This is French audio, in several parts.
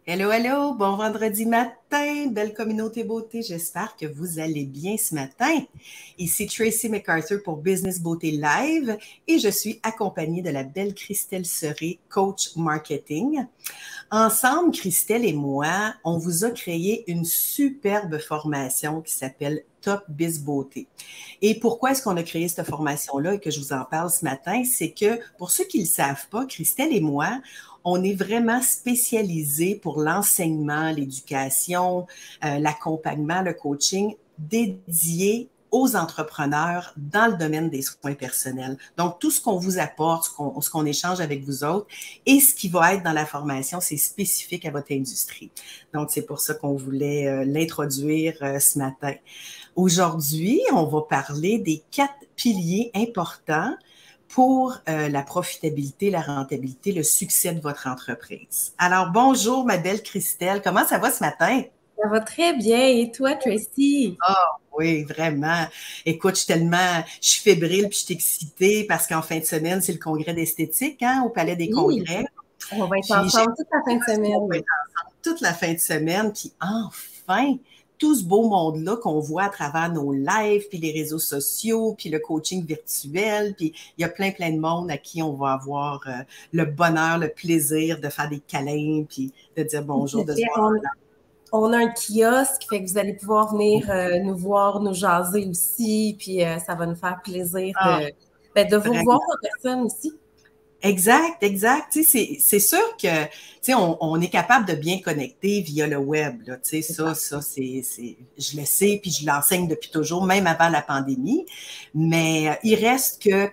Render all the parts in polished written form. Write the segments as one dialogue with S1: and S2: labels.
S1: Hello, hello, bon vendredi matin, belle communauté beauté, j'espère que vous allez bien ce matin. Ici Tracy MacArthur pour Business Beauté Live et je suis accompagnée de la belle Christelle Serré, coach marketing. Ensemble, Christelle et moi, on vous a créé une superbe formation qui s'appelle Top Biz Beauté. Et pourquoi est-ce qu'on a créé cette formation-là et que je vous en parle ce matin? C'est que, pour ceux qui ne le savent pas, Christelle et moi, on est vraiment spécialisés pour l'enseignement, l'éducation, l'accompagnement, le coaching dédié aux entrepreneurs dans le domaine des soins personnels. Donc, tout ce qu'on vous apporte, ce qu'on échange avec vous autres et ce qui va être dans la formation, c'est spécifique à votre industrie. Donc, c'est pour ça qu'on voulait l'introduire ce matin. Aujourd'hui, on va parler des 4 piliers importants pour la profitabilité, la rentabilité, le succès de votre entreprise. Alors, bonjour, ma belle Christelle. Comment ça va ce matin?
S2: Ça va très bien. Et toi, Tracy?
S1: Ah, oui, vraiment. Écoute, je suis fébrile puis je suis excitée parce qu'en fin de semaine, c'est le congrès d'esthétique, hein, au Palais des
S2: Oui,
S1: Congrès.
S2: on va être
S1: Puis j'ai
S2: ensemble toute la fin de
S1: on va
S2: semaine.
S1: être ensemble toute la fin de semaine. Puis enfin, tout ce beau monde-là qu'on voit à travers nos lives, puis les réseaux sociaux, puis le coaching virtuel, puis il y a plein de monde à qui on va avoir le bonheur, le plaisir de faire des câlins, puis de dire bonjour, de se voir.
S2: On a un kiosque, fait que vous allez pouvoir venir nous voir, nous jaser aussi, puis ça va nous faire plaisir de vous
S1: Vraiment.
S2: voir en personne aussi.
S1: Exact, exact. Tu sais, c'est sûr que, tu sais, on est capable de bien connecter via le web, là. Tu sais, je le sais, puis je l'enseigne depuis toujours, même avant la pandémie. Mais il reste que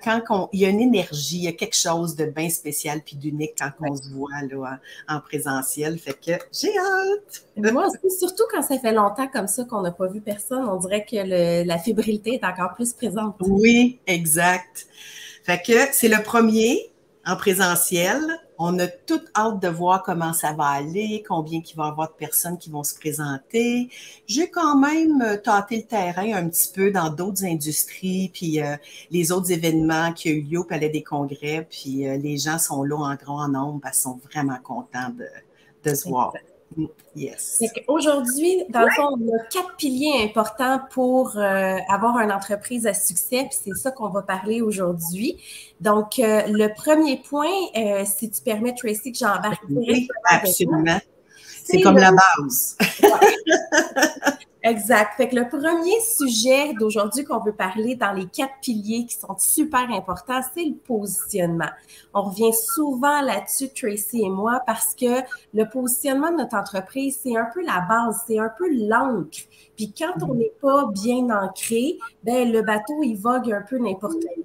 S1: il y a une énergie, il y a quelque chose de bien spécial puis d'unique quand on se voit, là, en présentiel. Fait que j'ai hâte!
S2: Moi aussi, surtout quand ça fait longtemps comme ça qu'on n'a pas vu personne, on dirait que la fébrilité est encore plus présente.
S1: Oui, exact. Fait que c'est le premier en présentiel. On a toute hâte de voir comment ça va aller, combien il va y avoir de personnes qui vont se présenter. J'ai quand même tâté le terrain un petit peu dans d'autres industries, puis les autres événements qui ont eu lieu au Palais des Congrès, puis les gens sont là en grand nombre parce qu'ils sont vraiment contents de se voir. Yes.
S2: Aujourd'hui, dans le fond, on a 4 piliers importants pour avoir une entreprise à succès, puis c'est ça qu'on va parler aujourd'hui. Donc, le premier point, si tu permets, Tracy, que j'embarque
S1: Oui,
S2: directement
S1: absolument. C'est
S2: c'est
S1: comme la base.
S2: Exact. Fait que le premier sujet d'aujourd'hui qu'on veut parler dans les 4 piliers qui sont super importants, c'est le positionnement. On revient souvent là-dessus, Tracy et moi, parce que le positionnement de notre entreprise, c'est un peu la base, c'est un peu l'encre. Puis quand on n'est pas bien ancré, ben le bateau, il vogue un peu n'importe où.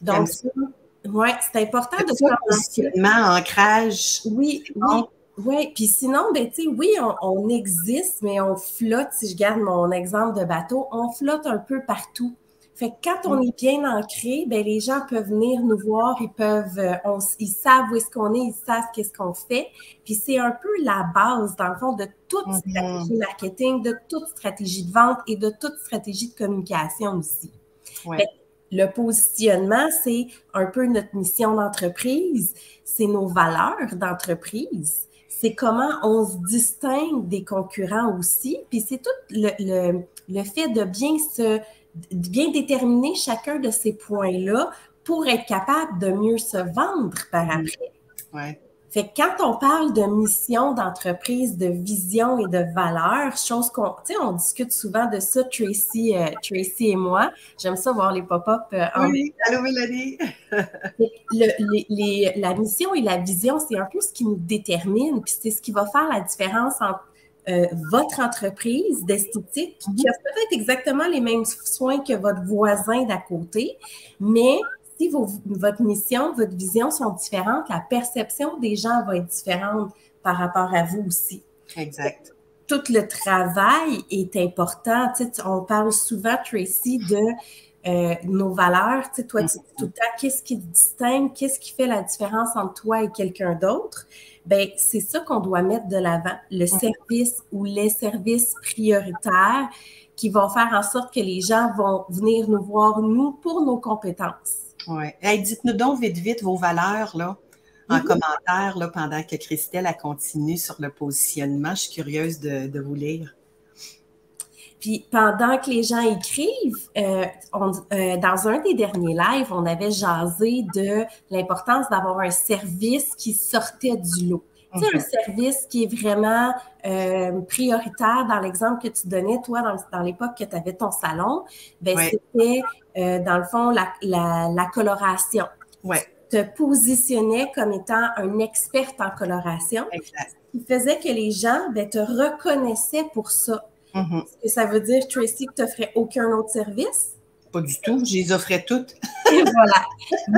S2: Donc, ouais, c'est important de
S1: ça, positionnement, ancrage.
S2: oui, oui. Oui, puis sinon, ben, tu sais, oui, on existe, mais on flotte, si je garde mon exemple de bateau, on flotte un peu partout. Fait que quand on est bien ancré, ben, les gens peuvent venir nous voir, ils savent où est-ce qu'on est, ils savent qu'est-ce qu'on fait. Puis c'est un peu la base, dans le fond, de toute stratégie marketing, de toute stratégie de vente et de toute stratégie de communication aussi.
S1: Ouais.
S2: Fait que le positionnement, c'est un peu notre mission d'entreprise, c'est nos valeurs d'entreprise. C'est comment on se distingue des concurrents aussi. Puis c'est tout le fait de bien déterminer chacun de ces points-là pour être capable de mieux se vendre par après.
S1: Ouais.
S2: Fait que quand on parle de mission d'entreprise, de vision et de valeur, chose qu'on, tu sais, on discute souvent de ça, Tracy et moi. J'aime ça voir les pop-up en
S1: Oui, allô Mélanie.
S2: La mission et la vision, c'est un peu ce qui nous détermine, puis c'est ce qui va faire la différence entre votre entreprise d'esthétique, qui a peut-être exactement les mêmes soins que votre voisin d'à côté, mais si votre mission, votre vision sont différentes, la perception des gens va être différente par rapport à vous aussi.
S1: Exact.
S2: Tout le travail est important. Tu sais, on parle souvent, Tracy, de nos valeurs. Tu sais, toi, tu dis tout le temps, qu'est-ce qui te distingue, qu'est-ce qui fait la différence entre toi et quelqu'un d'autre? Ben, c'est ça qu'on doit mettre de l'avant. Le service ou les services prioritaires qui vont faire en sorte que les gens vont venir nous voir, nous, pour nos compétences.
S1: Oui. Hey, dites-nous donc vite vos valeurs, là. en commentaire là, pendant que Christelle a continué sur le positionnement. Je suis curieuse de vous lire.
S2: Puis pendant que les gens écrivent, dans un des derniers lives, on avait jasé de l'importance d'avoir un service qui sortait du lot. Tu sais, un service qui est vraiment prioritaire dans l'exemple que tu donnais, toi, dans l'époque que tu avais ton salon, ben c'était, dans le fond, la coloration.
S1: Ouais.
S2: Tu te positionnais comme étant un expert en coloration.
S1: Exact.
S2: Ce qui faisait que les gens te reconnaissaient pour ça. Est-ce que ça veut dire, Tracy, que tu n'offrais aucun autre service?
S1: Pas du tout. Je les offrais toutes.
S2: Et voilà.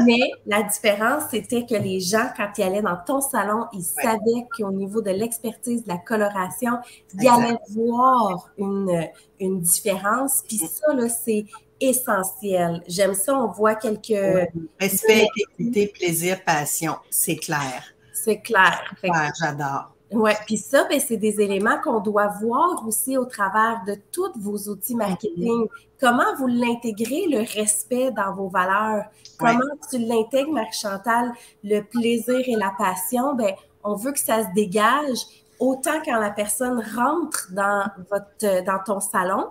S2: Mais la différence, c'était que les gens, quand ils allaient dans ton salon, ils savaient qu'au niveau de l'expertise, de la coloration, ils allaient voir une différence. Puis ça, là, c'est essentiel. J'aime ça. On voit quelques...
S1: Respect, équité, plaisir, passion. C'est clair.
S2: C'est clair.
S1: J'adore.
S2: Oui, puis ça, c'est des éléments qu'on doit voir aussi au travers de tous vos outils marketing. Comment vous l'intégrez, le respect dans vos valeurs? Comment tu l'intègres, Marie-Chantal, le plaisir et la passion? On veut que ça se dégage autant quand la personne rentre dans ton salon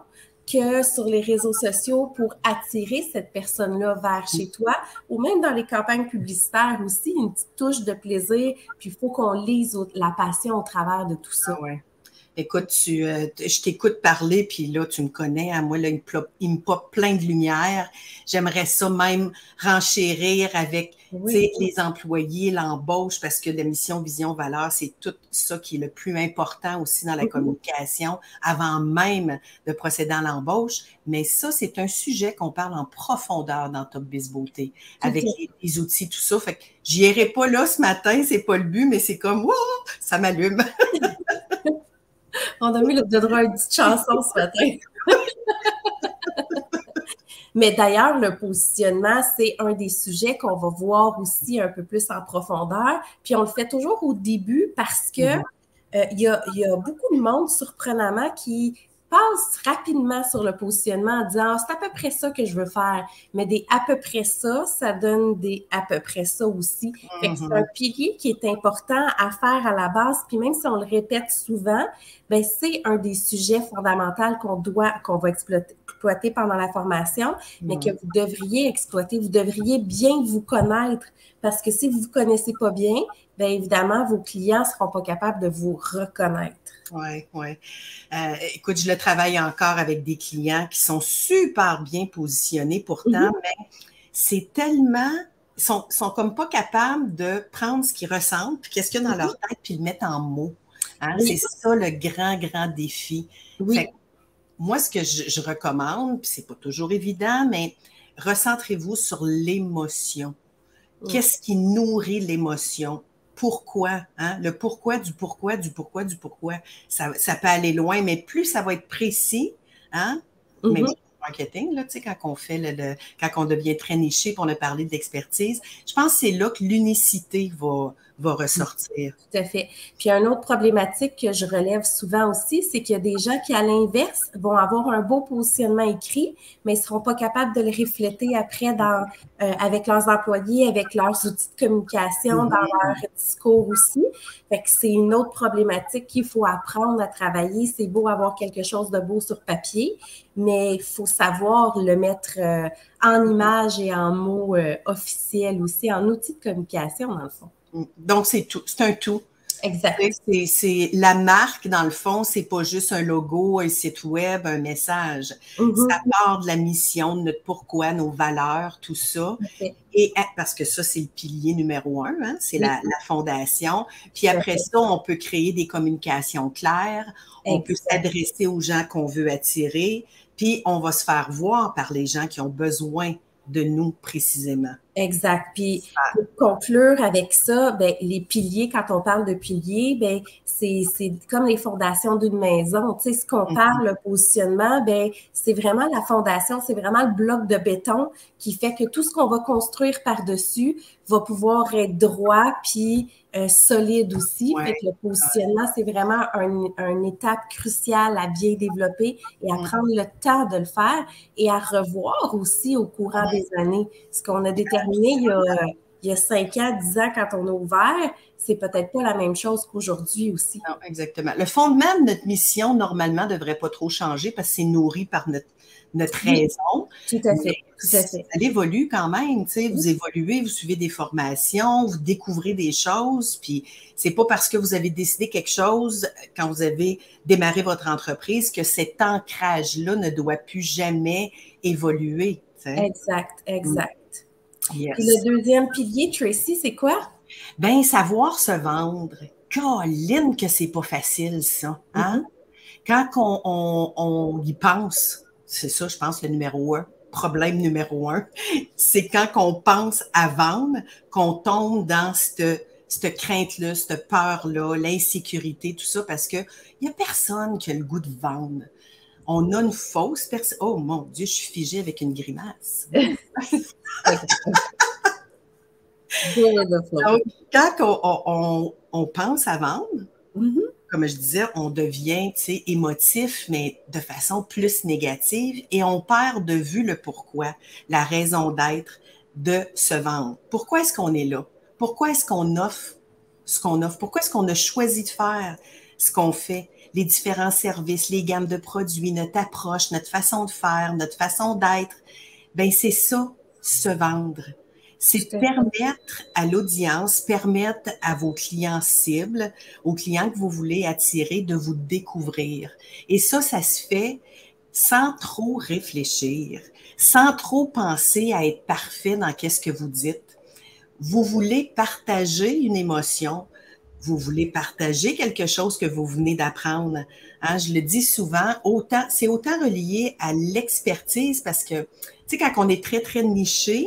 S2: que sur les réseaux sociaux pour attirer cette personne-là vers chez toi, ou même dans les campagnes publicitaires aussi, une petite touche de plaisir, puis il faut qu'on lise la passion au travers de tout ça.
S1: Écoute, je t'écoute parler, puis là, tu me connais, hein, moi, là, il me pop plein de lumière. J'aimerais ça même renchérir avec les employés, l'embauche, parce que la mission, vision, valeur, c'est tout ça qui est le plus important aussi dans la communication, avant même de procéder à l'embauche. Mais ça, c'est un sujet qu'on parle en profondeur dans Top Biz Beauté, avec les outils, tout ça. Fait que j'y irai pas là ce matin, c'est pas le but, mais c'est comme, wow, ça m'allume.
S2: On a mis le droit à une petite chanson ce matin. Mais d'ailleurs, le positionnement, c'est un des sujets qu'on va voir aussi un peu plus en profondeur. Puis on le fait toujours au début parce que il y a beaucoup de monde, surprenamment, qui passe rapidement sur le positionnement en disant c'est à peu près ça que je veux faire. Mais des à peu près ça, ça donne des à peu près ça aussi. Fait que c'est un pilier qui est important à faire à la base. Puis même si on le répète souvent, c'est un des sujets fondamentaux qu'on va exploiter pendant la formation, mais que vous devriez exploiter. Vous devriez bien vous connaître. Parce que si vous ne vous connaissez pas bien, évidemment, vos clients ne seront pas capables de vous reconnaître.
S1: Oui. Écoute, je le travaille encore avec des clients qui sont super bien positionnés pourtant, mais c'est tellement... Ils sont comme pas capables de prendre ce qu'ils ressentent, puis qu'est-ce qu'il y a dans leur tête, puis le mettre en mots. Hein? C'est ça le grand défi. Fait que, moi, ce que je recommande, puis c'est pas toujours évident, mais recentrez-vous sur l'émotion. Qu'est-ce qui nourrit l'émotion? Pourquoi? Hein? Le pourquoi du pourquoi du pourquoi du pourquoi. Ça peut aller loin, mais plus ça va être précis, hein? Même marketing, là, tu sais, quand on fait quand on devient très niché, pour on a parlé de l'expertise, je pense que c'est là que l'unicité va ressortir.
S2: Tout à fait. Puis, une autre problématique que je relève souvent aussi, c'est qu'il y a des gens qui, à l'inverse, vont avoir un beau positionnement écrit, mais ils ne seront pas capables de le refléter après avec leurs employés, avec leurs outils de communication, dans leur discours aussi. Fait que c'est une autre problématique qu'il faut apprendre à travailler. C'est beau avoir quelque chose de beau sur papier, mais il faut savoir le mettre en image et en mots officiels aussi, en outils de communication, dans le fond.
S1: Donc, c'est tout. C'est un tout.
S2: Exact.
S1: C'est la marque, dans le fond, c'est pas juste un logo, un site web, un message. Ça part de la mission, de notre pourquoi, nos valeurs, tout ça. Et parce que ça, c'est le pilier numéro 1, hein, c'est la fondation. Puis après ça, on peut créer des communications claires. On peut s'adresser aux gens qu'on veut attirer. Puis on va se faire voir par les gens qui ont besoin de nous précisément.
S2: Exact. Puis, pour conclure avec ça, les piliers, quand on parle de piliers, c'est comme les fondations d'une maison. Tu sais, ce qu'on parle, le positionnement, c'est vraiment la fondation, c'est vraiment le bloc de béton qui fait que tout ce qu'on va construire par-dessus va pouvoir être droit puis solide aussi. Fait que le positionnement, c'est vraiment une étape cruciale à bien développer et à prendre le temps de le faire et à revoir aussi au courant des années. Ce qu'on a déterminé il y a il y a 5 ans, 10 ans, quand on a ouvert, c'est peut-être pas la même chose qu'aujourd'hui aussi.
S1: Non, exactement. Le fondement de notre mission, normalement, ne devrait pas trop changer parce que c'est nourri par notre raison.
S2: Tout à fait,
S1: Mais
S2: tout à fait.
S1: elle évolue quand même, tu sais, vous évoluez, vous suivez des formations, vous découvrez des choses, puis c'est pas parce que vous avez décidé quelque chose quand vous avez démarré votre entreprise que cet ancrage-là ne doit plus jamais évoluer, tu sais.
S2: Exact, exact.
S1: Yes.
S2: Puis le deuxième pilier, Tracy, c'est quoi?
S1: Ben, savoir se vendre. Caroline que c'est pas facile, ça, hein? Quand on y pense, c'est ça, je pense, le numéro un, problème numéro un, c'est quand on pense à vendre, qu'on tombe dans cette crainte-là, cette peur-là, l'insécurité, tout ça, parce que il y a personne qui a le goût de vendre. On a une fausse personne. Oh mon Dieu, je suis figée avec une grimace. Donc, quand on pense à vendre, comme je disais, on devient émotif, mais de façon plus négative et on perd de vue le pourquoi, la raison d'être de se vendre. Pourquoi est-ce qu'on est là? Pourquoi est-ce qu'on offre ce qu'on offre? Pourquoi est-ce qu'on a choisi de faire ce qu'on fait? Les différents services, les gammes de produits, notre approche, notre façon de faire, notre façon d'être. Ben c'est ça, se vendre. C'est permettre à l'audience, permettre à vos clients cibles, aux clients que vous voulez attirer, de vous découvrir. Et ça se fait sans trop réfléchir, sans trop penser à être parfait dans qu'est-ce que vous dites. Vous voulez partager une émotion, vous voulez partager quelque chose que vous venez d'apprendre. Hein, je le dis souvent, c'est autant relié à l'expertise parce que, tu sais, quand on est très, très niché,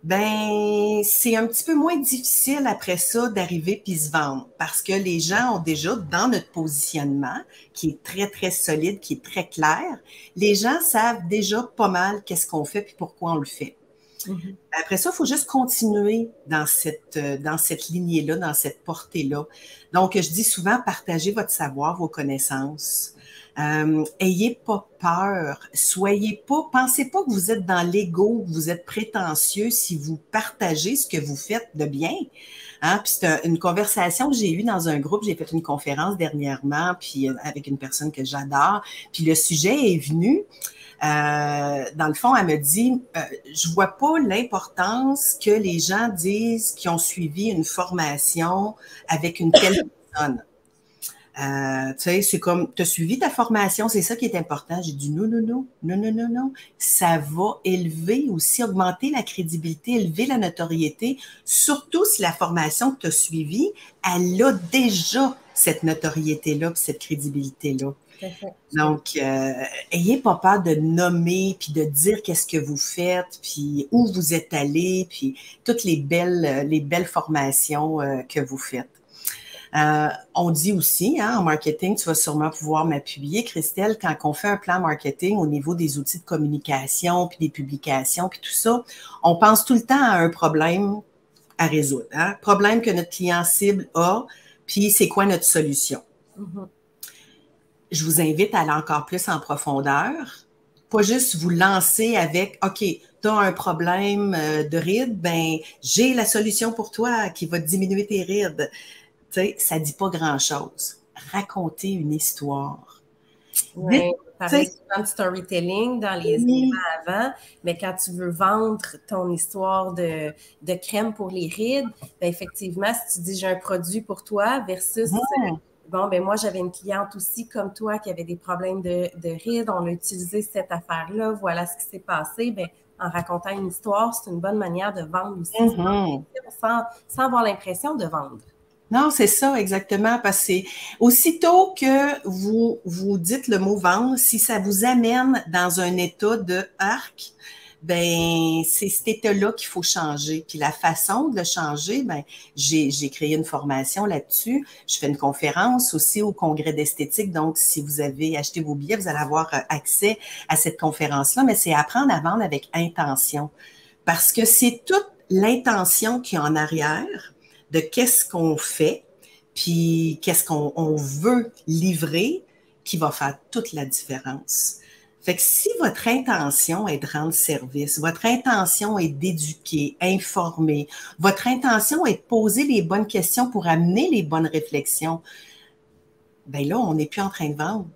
S1: ben, c'est un petit peu moins difficile après ça d'arriver puis se vendre parce que les gens ont déjà, dans notre positionnement, qui est très, très solide, qui est très clair, les gens savent déjà pas mal qu'est-ce qu'on fait puis pourquoi on le fait. Après ça, il faut juste continuer dans cette lignée-là, dans cette portée-là. Donc, je dis souvent, partagez votre savoir, vos connaissances. Ayez pas peur. Pensez pas que vous êtes dans l'ego, que vous êtes prétentieux si vous partagez ce que vous faites de bien. Hein? Puis c'est une conversation que j'ai eue dans un groupe. J'ai fait une conférence dernièrement, puis avec une personne que j'adore. Puis le sujet est venu. Dans le fond, elle me dit, je vois pas l'importance que les gens disent qu'ils ont suivi une formation avec une telle personne. Tu sais, c'est comme, tu as suivi ta formation, c'est ça qui est important. J'ai dit non. Ça va élever aussi, augmenter la crédibilité, élever la notoriété, surtout si la formation que tu as suivie, elle a déjà cette notoriété-là, cette crédibilité-là. Donc, ayez pas peur de nommer, puis de dire qu'est-ce que vous faites, puis où vous êtes allé, puis toutes les belles formations que vous faites. On dit aussi, hein, en marketing, tu vas sûrement pouvoir m'appuyer, Christelle, quand on fait un plan marketing au niveau des outils de communication, puis des publications, puis tout ça, on pense tout le temps à un problème à résoudre. Hein? Problème que notre client cible a, puis c'est quoi notre solution. Je vous invite à aller encore plus en profondeur, pas juste vous lancer avec, OK, tu as un problème de rides, ben j'ai la solution pour toi qui va diminuer tes rides. Tu sais, ça dit pas grand-chose. Raconter une histoire.
S2: Oui, on parlait souvent de storytelling dans les éléments avant, mais quand tu veux vendre ton histoire de crème pour les rides, ben effectivement, si tu dis j'ai un produit pour toi versus bon, ben moi, j'avais une cliente aussi comme toi qui avait des problèmes de rides, on a utilisé cette affaire-là, voilà ce qui s'est passé, ben en racontant une histoire, c'est une bonne manière de vendre aussi, sans avoir l'impression de vendre.
S1: Non, c'est ça, exactement, parce que c'est aussitôt que vous dites le mot vendre, si ça vous amène dans un état de arc, ben c'est cet état-là qu'il faut changer. Puis la façon de le changer, ben j'ai créé une formation là-dessus. Je fais une conférence aussi au Congrès d'esthétique. Donc, si vous avez acheté vos billets, vous allez avoir accès à cette conférence-là. Mais c'est apprendre à vendre avec intention. Parce que c'est toute l'intention qui est en arrière de qu'est-ce qu'on fait, puis qu'est-ce qu'on veut livrer qui va faire toute la différence. Fait que si votre intention est de rendre service, votre intention est d'éduquer, informer, votre intention est de poser les bonnes questions pour amener les bonnes réflexions, ben là, on n'est plus en train de vendre.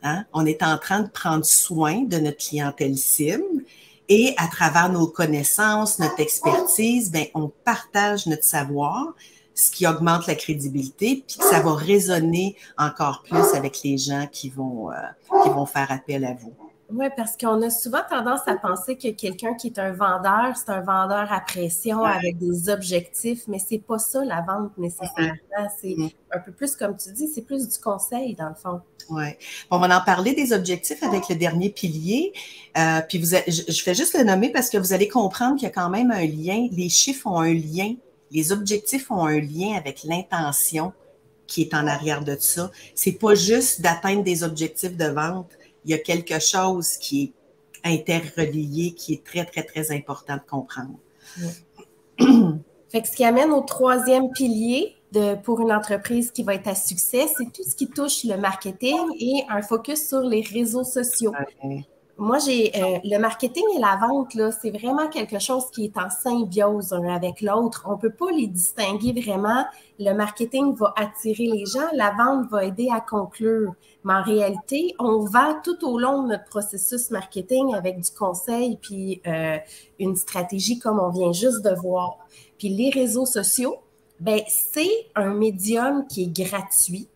S1: Hein? On est en train de prendre soin de notre clientèle cible et à travers nos connaissances, notre expertise, ben, on partage notre savoir, ce qui augmente la crédibilité, puis que ça va résonner encore plus avec les gens qui vont faire appel à vous.
S2: Oui, parce qu'on a souvent tendance à penser que quelqu'un qui est un vendeur, c'est un vendeur à pression avec des objectifs, mais c'est pas ça la vente nécessairement. C'est un peu plus, comme tu dis, c'est plus du conseil dans le fond.
S1: Oui. On va en parler des objectifs avec le dernier pilier. Puis je fais juste le nommer parce que vous allez comprendre qu'il y a quand même un lien. Les chiffres ont un lien. Les objectifs ont un lien avec l'intention qui est en arrière de ça. C'est pas juste d'atteindre des objectifs de vente. Il y a quelque chose qui est interrelié, qui est très, très, très important de comprendre.
S2: Fait que ce qui amène au troisième pilier pour une entreprise qui va être à succès, c'est tout ce qui touche le marketing et un focus sur les réseaux sociaux. Moi, le marketing et la vente, là, c'est vraiment quelque chose qui est en symbiose un avec l'autre. On ne peut pas les distinguer vraiment. Le marketing va attirer les gens, la vente va aider à conclure. Mais en réalité, on vend tout au long de notre processus marketing avec du conseil puis une stratégie comme on vient juste de voir. Puis les réseaux sociaux, ben c'est un médium qui est gratuit.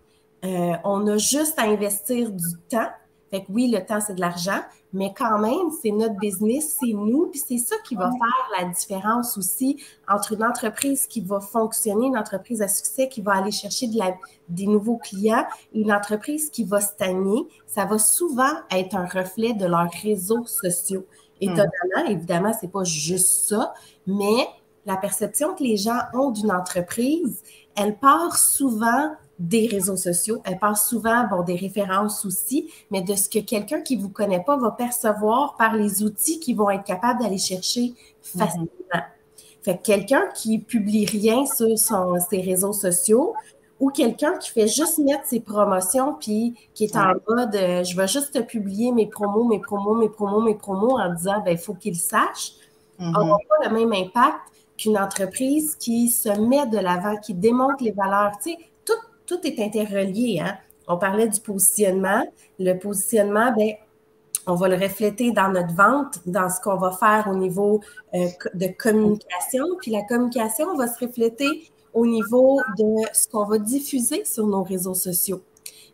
S2: On a juste à investir du temps. Fait que oui, le temps, c'est de l'argent, mais quand même, c'est notre business, c'est nous, puis c'est ça qui va faire la différence aussi entre une entreprise qui va fonctionner, une entreprise à succès qui va aller chercher des nouveaux clients, une entreprise qui va stagner. Ça va souvent être un reflet de leurs réseaux sociaux. Étonnamment, évidemment, c'est pas juste ça, mais la perception que les gens ont d'une entreprise, elle part souvent des réseaux sociaux. Elle part souvent, des références aussi, mais de ce que quelqu'un qui ne vous connaît pas va percevoir par les outils qu'ils vont être capables d'aller chercher facilement. Fait que quelqu'un qui publie rien sur ses réseaux sociaux ou quelqu'un qui fait juste mettre ses promotions puis qui est en mode je vais juste publier mes promos en disant il faut qu'il sache, n'aura pas le même impact qu'une entreprise qui se met de l'avant, qui démontre les valeurs. Tu sais, tout est interrelié. Hein? On parlait du positionnement. Le positionnement, on va le refléter dans notre vente, dans ce qu'on va faire au niveau de communication. Puis la communication va se refléter au niveau de ce qu'on va diffuser sur nos réseaux sociaux.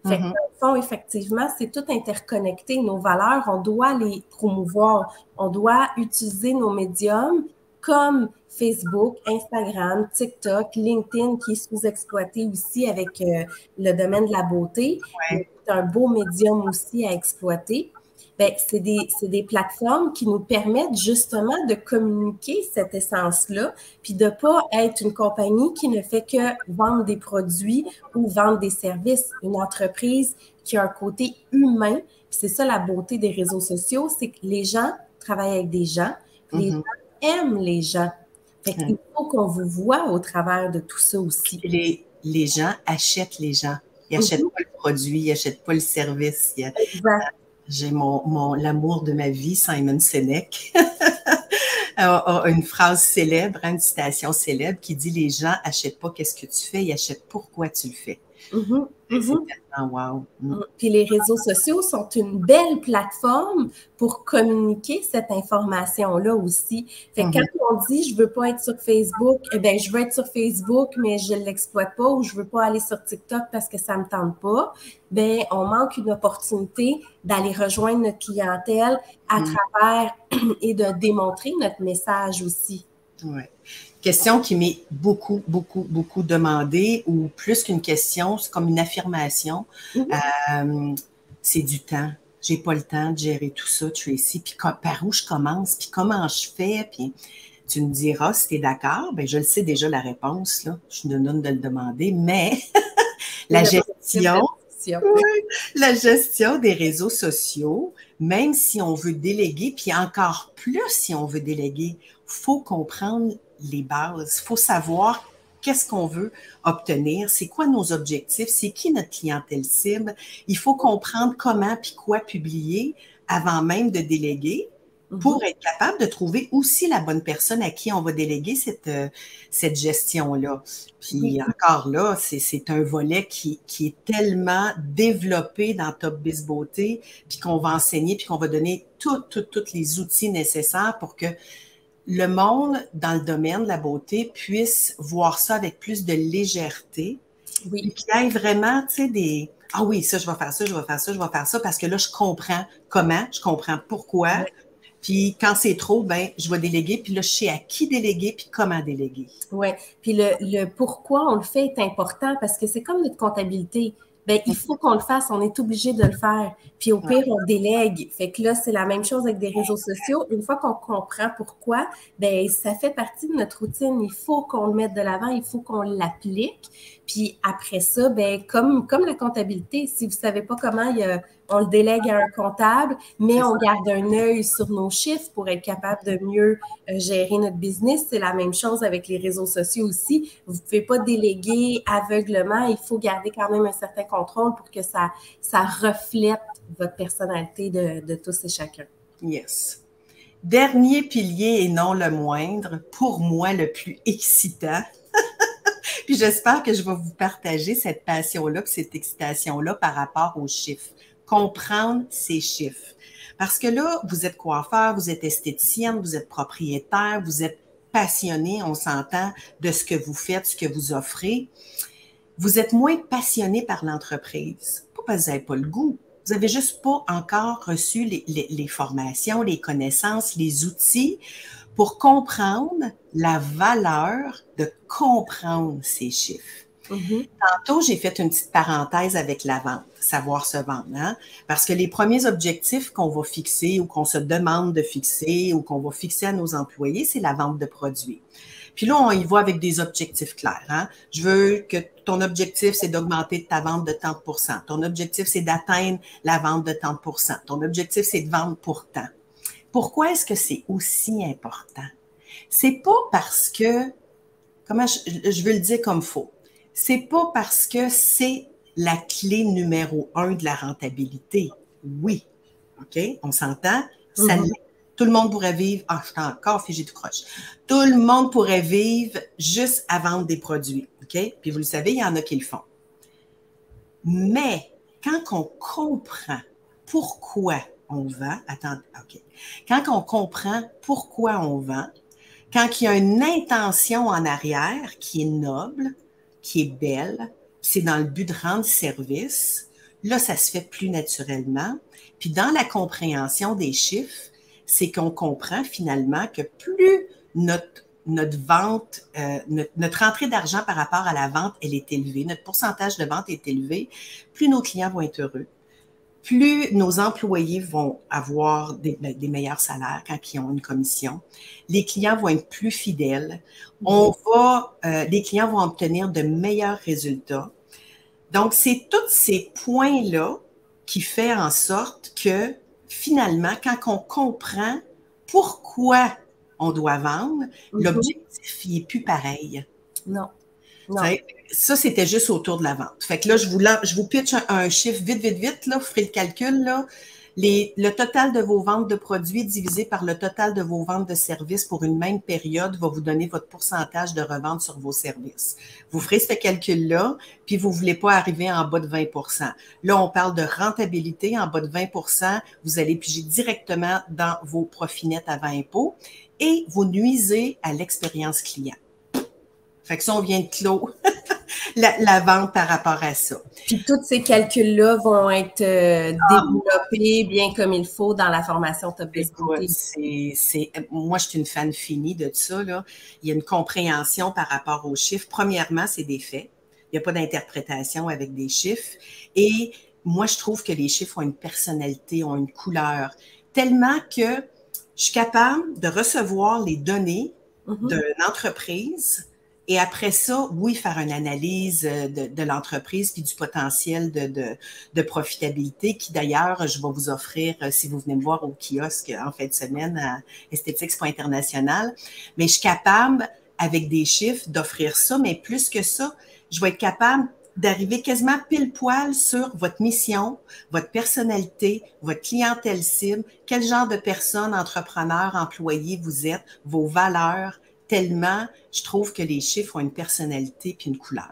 S2: Fait que dans le fond, effectivement, c'est tout interconnecté. Nos valeurs, on doit les promouvoir. On doit utiliser nos médiums comme Facebook, Instagram, TikTok, LinkedIn qui est sous-exploité aussi avec le domaine de la beauté. C'est un beau médium aussi à exploiter. C'est des plateformes qui nous permettent justement de communiquer cette essence-là, puis de ne pas être une compagnie qui ne fait que vendre des produits ou vendre des services. Une entreprise qui a un côté humain, puis c'est ça la beauté des réseaux sociaux, c'est que les gens travaillent avec des gens, puis les gens aiment les gens. Fait qu'il faut qu'on vous voit au travers de tout ça aussi.
S1: Les gens achètent les gens. Ils n'achètent pas le produit, ils n'achètent pas le service.
S2: Exact.
S1: J'ai l'amour de ma vie, Simon Sinek, a une phrase célèbre, une citation célèbre qui dit « Les gens n'achètent pas qu'est-ce que tu fais, ils achètent pourquoi tu le fais. » C'est tellement wow.
S2: Puis les réseaux sociaux sont une belle plateforme pour communiquer cette information-là aussi. Fait que quand on dit « je veux pas être sur Facebook », je veux être sur Facebook, mais je l'exploite pas, ou je veux pas aller sur TikTok parce que ça me tente pas, on manque une opportunité d'aller rejoindre notre clientèle à travers et de démontrer notre message aussi.
S1: Oui. Question qui m'est beaucoup, beaucoup, beaucoup demandée, ou plus qu'une question, c'est comme une affirmation. C'est du temps. J'ai pas le temps de gérer tout ça, Tracy. Puis par où je commence, puis comment je fais, puis tu me diras si tu es d'accord. Je le sais déjà la réponse, là. Je suis donne de le demander, mais la gestion des réseaux sociaux, même si on veut déléguer, puis encore plus si on veut déléguer, faut comprendre les bases. Il faut savoir qu'est-ce qu'on veut obtenir, c'est quoi nos objectifs, c'est qui notre clientèle cible. Il faut comprendre comment puis quoi publier avant même de déléguer pour être capable de trouver aussi la bonne personne à qui on va déléguer cette gestion-là. Puis encore là, c'est un volet qui est tellement développé dans Top Biz Beauté, puis qu'on va enseigner, puis qu'on va donner tous les outils nécessaires pour que le monde dans le domaine de la beauté puisse voir ça avec plus de légèreté. Oui. Puis qu'il y ait vraiment, tu sais, ah oui, ça, je vais faire ça, je vais faire ça, je vais faire ça, parce que là, je comprends comment, je comprends pourquoi. Oui. Puis quand c'est trop, ben je vais déléguer, puis là, je sais à qui déléguer, puis comment déléguer.
S2: Oui, puis le pourquoi on le fait est important parce que c'est comme notre comptabilité. Ben, il faut qu'on le fasse, on est obligé de le faire. Puis au pire, on délègue. Fait que là, c'est la même chose avec des réseaux sociaux. Une fois qu'on comprend pourquoi, ben ça fait partie de notre routine. Il faut qu'on le mette de l'avant, il faut qu'on l'applique. Puis après ça, ben comme la comptabilité, si vous savez pas comment, on le délègue à un comptable, mais on garde un œil sur nos chiffres pour être capable de mieux gérer notre business. C'est la même chose avec les réseaux sociaux aussi. Vous pouvez pas déléguer aveuglement. Il faut garder quand même un certain contrôle pour que ça reflète votre personnalité de tous et chacun.
S1: Yes. Dernier pilier et non le moindre, pour moi le plus excitant. Puis j'espère que je vais vous partager cette passion-là, puis cette excitation-là par rapport aux chiffres. Comprendre ces chiffres. Parce que là, vous êtes coiffeur, vous êtes esthéticienne, vous êtes propriétaire, vous êtes passionné, on s'entend, de ce que vous faites, ce que vous offrez. Vous êtes moins passionné par l'entreprise. Pas parce que vous n'avez pas le goût. Vous n'avez juste pas encore reçu les formations, les connaissances, les outils pour comprendre la valeur de comprendre ces chiffres. Tantôt, j'ai fait une petite parenthèse avec la vente, savoir se vendre, hein? Parce que les premiers objectifs qu'on va fixer ou qu'on se demande de fixer ou qu'on va fixer à nos employés, c'est la vente de produits. Puis là, on y va avec des objectifs clairs. Hein? Je veux que ton objectif, c'est d'augmenter ta vente de tant de %. Ton objectif, c'est d'atteindre la vente de tant de %. Ton objectif, c'est de vendre pour tant. Pourquoi est-ce que c'est aussi important? C'est pas parce que, comment je veux le dire comme faux, c'est pas parce que c'est la clé numéro 1 de la rentabilité. Oui, OK? On s'entend? Ça l'est. Tout le monde pourrait vivre, je suis encore figé tout croche. Tout le monde pourrait vivre juste à vendre des produits, OK? Puis vous le savez, il y en a qui le font. Mais quand on comprend pourquoi on vend, quand on comprend pourquoi on vend, quand il y a une intention en arrière qui est noble, qui est belle, c'est dans le but de rendre service, là, ça se fait plus naturellement. Puis dans la compréhension des chiffres, c'est qu'on comprend finalement que plus notre vente, notre entrée d'argent par rapport à la vente, elle est élevée, notre pourcentage de vente est élevé, plus nos clients vont être heureux, plus nos employés vont avoir des meilleurs salaires quand ils ont une commission, les clients vont être plus fidèles, les clients vont obtenir de meilleurs résultats. Donc, c'est tous ces points-là qui font en sorte que finalement, quand on comprend pourquoi on doit vendre, l'objectif n'est plus pareil.
S2: Non.
S1: Ça, c'était juste autour de la vente. Fait que là, je vous pitch un chiffre vite, là, vous ferez le calcul, là. Le total de vos ventes de produits divisé par le total de vos ventes de services pour une même période va vous donner votre pourcentage de revente sur vos services. Vous ferez ce calcul-là, puis vous ne voulez pas arriver en bas de 20 %. Là, on parle de rentabilité. En bas de 20 %, vous allez piger directement dans vos profits nets avant impôt et vous nuisez à l'expérience client. Fait que ça, on vient de clore la vente par rapport à ça.
S2: Puis tous ces calculs-là vont être développés bien comme il faut dans la formation Top Biz Beauté.
S1: Moi, je suis une fan finie de ça, là. Il y a une compréhension par rapport aux chiffres. Premièrement, c'est des faits. Il n'y a pas d'interprétation avec des chiffres. Et moi, je trouve que les chiffres ont une personnalité, ont une couleur, tellement que je suis capable de recevoir les données d'une entreprise. Et après ça, oui, faire une analyse de l'entreprise puis du potentiel de profitabilité qui, d'ailleurs, je vais vous offrir si vous venez me voir au kiosque en fin de semaine à Esthétiques.international. Mais je suis capable, avec des chiffres, d'offrir ça. Mais plus que ça, je vais être capable d'arriver quasiment pile poil sur votre mission, votre personnalité, votre clientèle cible, quel genre de personne, entrepreneur, employé vous êtes, vos valeurs, tellement je trouve que les chiffres ont une personnalité puis une couleur.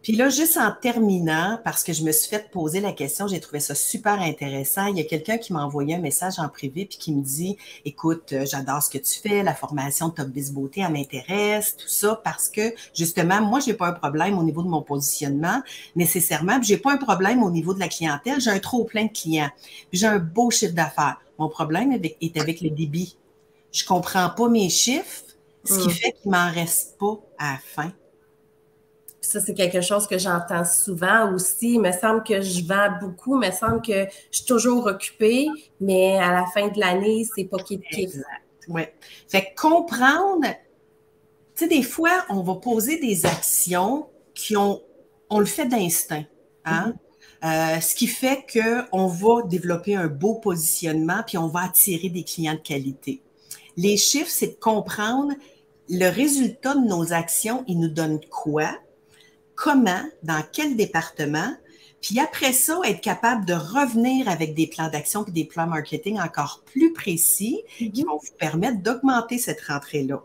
S1: Puis là, juste en terminant, parce que je me suis fait poser la question, j'ai trouvé ça super intéressant. Il y a quelqu'un qui m'a envoyé un message en privé puis qui me dit, écoute, j'adore ce que tu fais, la formation Top Biz Beauté, elle m'intéresse, tout ça, parce que justement, moi, j'ai pas un problème au niveau de mon positionnement nécessairement, puis j'ai pas un problème au niveau de la clientèle, j'ai un trop plein de clients, puis j'ai un beau chiffre d'affaires. Mon problème est avec le débit. Je comprends pas mes chiffres, ce qui fait qu'il m'en reste pas à la fin.
S2: Ça, c'est quelque chose que j'entends souvent aussi. Il me semble que je vends beaucoup, il me semble que je suis toujours occupée, mais à la fin de l'année, c'est pas kiff.
S1: Exact. Oui. Fait que comprendre, tu sais, des fois, on va poser des actions on le fait d'instinct. Hein? Ce qui fait qu'on va développer un beau positionnement puis on va attirer des clients de qualité. Les chiffres, c'est de comprendre le résultat de nos actions, ils nous donnent quoi? Comment, dans quel département, puis après ça, être capable de revenir avec des plans d'action et des plans marketing encore plus précis qui vont vous permettre d'augmenter cette rentrée-là.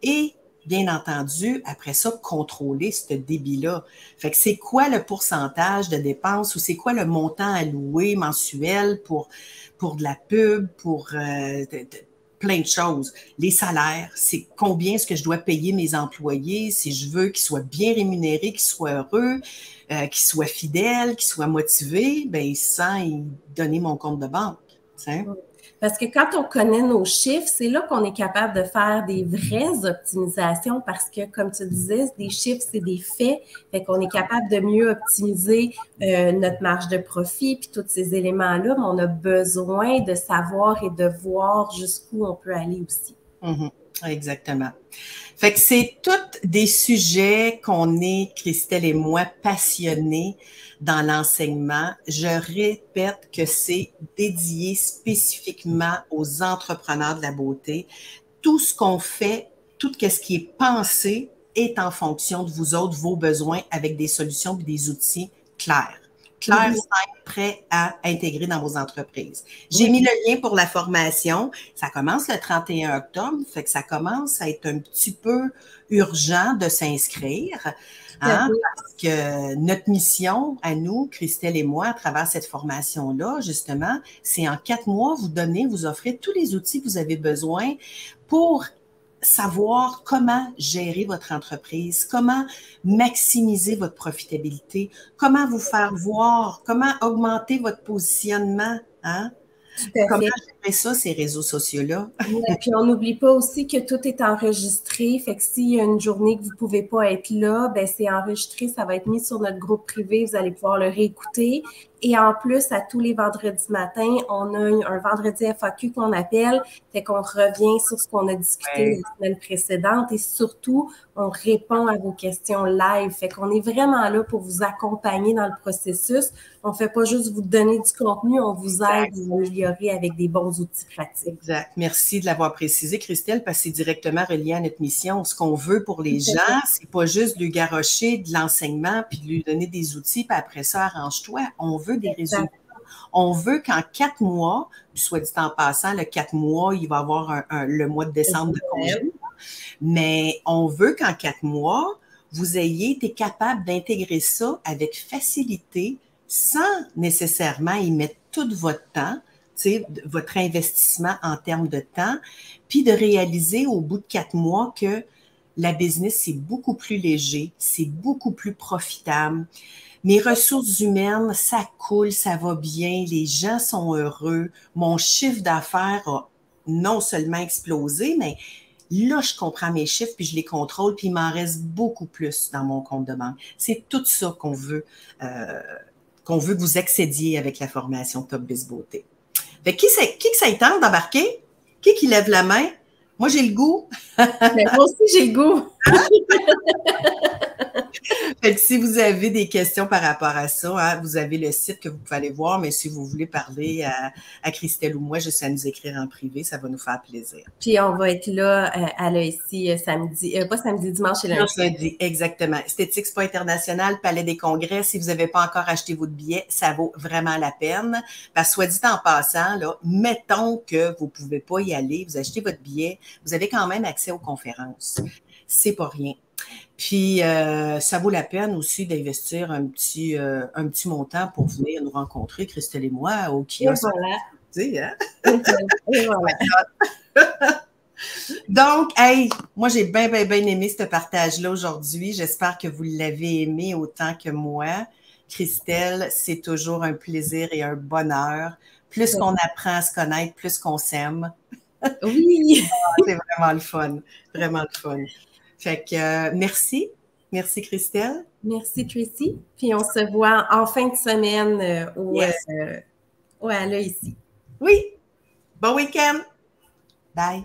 S1: Et, bien entendu, après ça, contrôler ce débit-là. Fait que c'est quoi le pourcentage de dépenses ou c'est quoi le montant alloué mensuel pour de la pub, pour plein de choses. Les salaires, c'est combien est-ce que je dois payer mes employés si je veux qu'ils soient bien rémunérés, qu'ils soient heureux, qu'ils soient fidèles, qu'ils soient motivés, ben sans y donner mon compte de banque. T'sais?
S2: Parce que quand on connaît nos chiffres, c'est là qu'on est capable de faire des vraies optimisations parce que, comme tu disais, des chiffres, c'est des faits. Fait qu'on est capable de mieux optimiser notre marge de profit puis tous ces éléments-là, mais on a besoin de savoir et de voir jusqu'où on peut aller aussi.
S1: Exactement. Fait que c'est tous des sujets qu'on est, Christelle et moi, passionnés dans l'enseignement. Je répète que c'est dédié spécifiquement aux entrepreneurs de la beauté. Tout ce qu'on fait, tout ce qui est pensé est en fonction de vous autres, vos besoins, avec des solutions et des outils clairs. Clair, simple, prêt à intégrer dans vos entreprises. J'ai mis le lien pour la formation. Ça commence le 31 octobre, fait que ça commence à être un petit peu urgent de s'inscrire. Hein, parce que notre mission à nous, Christelle et moi, à travers cette formation-là, justement, c'est en 4 mois, vous offrez tous les outils que vous avez besoin pour savoir comment gérer votre entreprise, comment maximiser votre profitabilité, comment vous faire voir, comment augmenter votre positionnement, hein? Comment gérer ça, ces réseaux sociaux-là?
S2: Ouais, puis on n'oublie pas aussi que tout est enregistré. Fait que s'il y a une journée que vous ne pouvez pas être là, ben c'est enregistré, ça va être mis sur notre groupe privé, vous allez pouvoir le réécouter. Et en plus, à tous les vendredis matins, on a un vendredi FAQ qu'on appelle, fait qu'on revient sur ce qu'on a discuté la semaine précédente et surtout, on répond à vos questions live. Fait qu'on est vraiment là pour vous accompagner dans le processus. On ne fait pas juste vous donner du contenu, on vous aide à vous améliorer avec des bons outils pratiques.
S1: Exact. Merci de l'avoir précisé, Christelle, parce que c'est directement relié à notre mission. Ce qu'on veut pour les gens, c'est pas juste lui garrocher de l'enseignement puis de lui donner des outils, puis après ça, arrange-toi. On veut des résultats. On veut qu'en 4 mois, puis soit dit en passant, le 4 mois, il va avoir le mois de décembre de congé. Mais on veut qu'en 4 mois, vous ayez été capable d'intégrer ça avec facilité, sans nécessairement y mettre tout votre temps, votre investissement en termes de temps, puis de réaliser au bout de 4 mois que la business, c'est beaucoup plus léger, c'est beaucoup plus profitable. Mes ressources humaines, ça coule, ça va bien, les gens sont heureux, mon chiffre d'affaires a non seulement explosé, mais là, je comprends mes chiffres, puis je les contrôle, puis il m'en reste beaucoup plus dans mon compte de banque. C'est tout ça qu'on veut que vous accédiez avec la formation Top Biz Beauté. Fait qui que ça tente d'embarquer? Qui lève la main? Moi, j'ai le goût.
S2: Mais moi aussi, j'ai le goût.
S1: Fait que si vous avez des questions par rapport à ça, hein, vous avez le site que vous pouvez aller voir, mais si vous voulez parler à Christelle ou moi, juste à nous écrire en privé, ça va nous faire plaisir.
S2: Puis on va être là à l'ESI samedi, pas samedi, dimanche et lundi.
S1: Lundi, exactement. Esthétique Spa International, Palais des Congrès. Si vous n'avez pas encore acheté votre billet, ça vaut vraiment la peine. Parce que soit dit en passant, là, mettons que vous ne pouvez pas y aller, vous achetez votre billet, vous avez quand même accès aux conférences. C'est pas rien. Puis, ça vaut la peine aussi d'investir un petit montant pour venir nous rencontrer, Christelle et moi, au kiosque.
S2: Et voilà.
S1: Tu sais, hein?
S2: Et voilà.
S1: Donc, hey, moi, j'ai bien aimé ce partage-là aujourd'hui. J'espère que vous l'avez aimé autant que moi. Christelle, c'est toujours un plaisir et un bonheur. Plus qu'on apprend à se connaître, plus qu'on s'aime.
S2: Oui.
S1: C'est vraiment le fun. Vraiment le fun. Fait que merci. Merci, Christelle.
S2: Merci, Tracy. Puis on se voit en fin de semaine à l'ESI.
S1: Oui. Bon week-end. Bye.